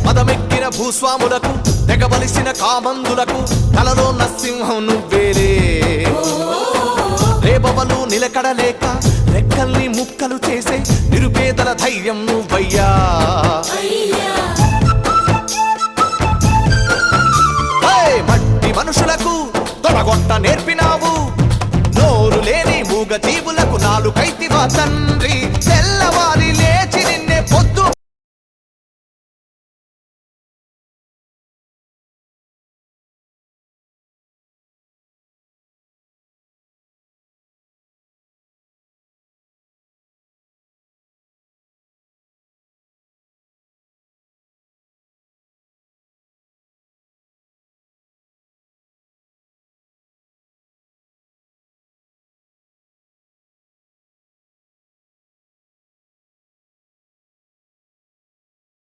మదమెక్కిన భూస్వాములకు తెగబలిసిన కామందులకు కలలో నరసింహం నువ్వేలే రేపవలు నిలకడలేక రెక్కల్ని ముక్కలు చేసే నిరుపేదల ధైర్యం నువ్వయ్యా మట్టి మనుషులకు తొడగొట్ట నేర్పినావు నోరు లేని మూగ జీవులకు నాలుకైతివా తండ్రి